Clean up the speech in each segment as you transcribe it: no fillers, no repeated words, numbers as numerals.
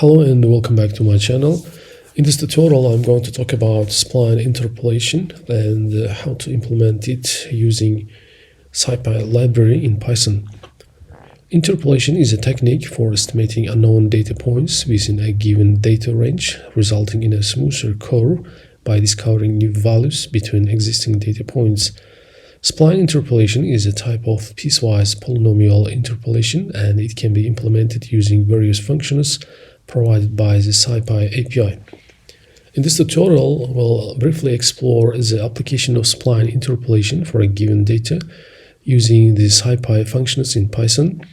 Hello and welcome back to my channel. In this tutorial I'm going to talk about spline interpolation and how to implement it using SciPy library in Python. Interpolation is a technique for estimating unknown data points within a given data range, resulting in a smoother curve by discovering new values between existing data points. Spline interpolation is a type of piecewise polynomial interpolation, and it can be implemented using various functions provided by the SciPy API. In this tutorial, we'll briefly explore the application of spline interpolation for a given data using the SciPy functions in Python.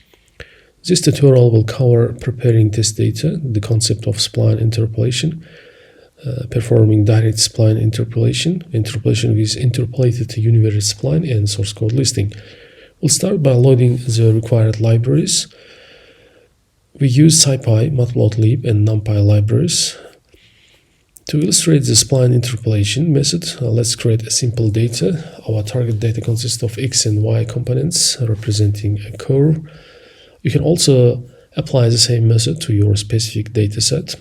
This tutorial will cover preparing test data, the concept of spline interpolation, performing direct spline interpolation with interpolated univariate spline, and source code listing. We'll start by loading the required libraries. We use SciPy, matplotlib, and numpy libraries. To illustrate the spline interpolation method, let's create a simple data. Our target data consists of x and y components representing a curve. You can also apply the same method to your specific data set.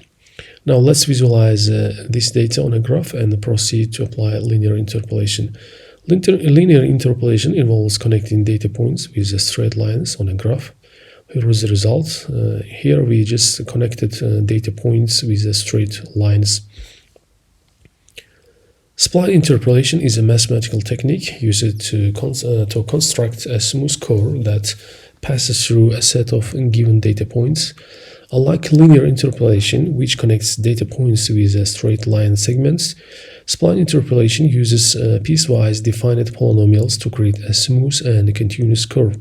Now let's visualize this data on a graph and proceed to apply linear interpolation. Linear interpolation involves connecting data points with straight lines on a graph. Here is the result. Here we just connected data points with straight lines. Spline interpolation is a mathematical technique used to construct a smooth curve that passes through a set of given data points. Unlike linear interpolation, which connects data points with straight line segments, spline interpolation uses piecewise defined polynomials to create a smooth and continuous curve.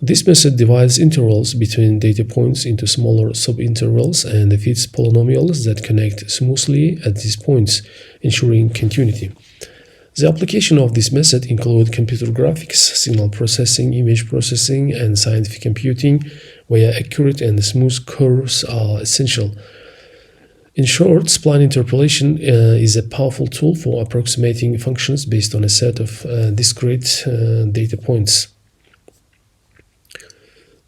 This method divides intervals between data points into smaller subintervals and fits polynomials that connect smoothly at these points, ensuring continuity. The application of this method includes computer graphics, signal processing, image processing, and scientific computing, where accurate and smooth curves are essential. In short, spline interpolation is a powerful tool for approximating functions based on a set of discrete data points.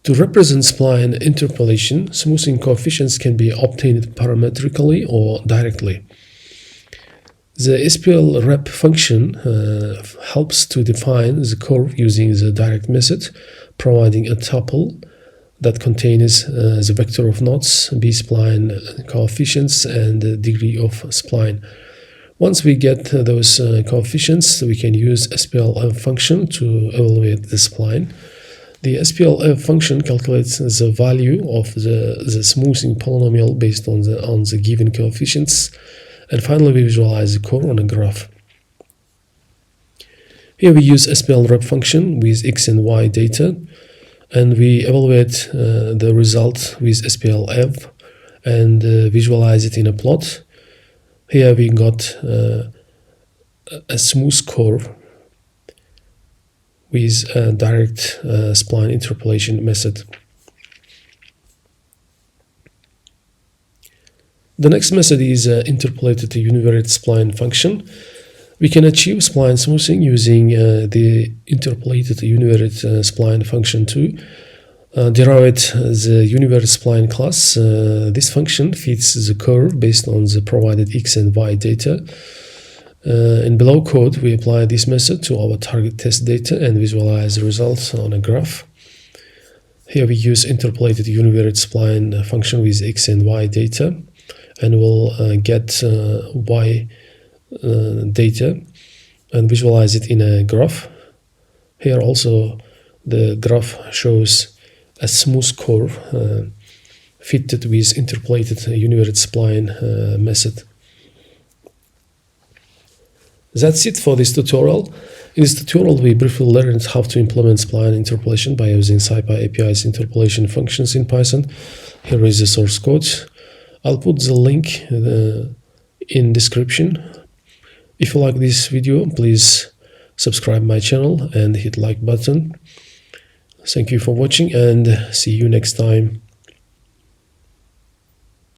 To represent spline interpolation, smoothing coefficients can be obtained parametrically or directly. The splrep function helps to define the curve using the direct method, providing a tuple that contains the vector of nodes, b-spline coefficients, and the degree of spline. Once we get those coefficients, we can use a splrep function to evaluate the spline. The splf function calculates the value of the smoothing polynomial based on the given coefficients, and finally we visualize the curve on a graph. Here we use a splrep function with x and y data, and we evaluate the result with splf and visualize it in a plot. Here we got a smooth curve with a direct spline interpolation method. The next method is interpolated univariate spline function. We can achieve spline smoothing using the interpolated univariate spline function too. Derived the univariate spline class. This function fits the curve based on the provided x and y data. In below code, we apply this method to our target test data and visualize the results on a graph. Here we use interpolated univariate spline function with x and y data, and we'll get y data and visualize it in a graph. Here also the graph shows a smooth curve fitted with interpolated univariate spline method. That's it for this tutorial. In this tutorial, we briefly learned how to implement spline interpolation by using SciPy API's interpolation functions in Python. Here is the source code. I'll put the link in description. If you like this video, please subscribe my channel and hit like button. Thank you for watching, and see you next time.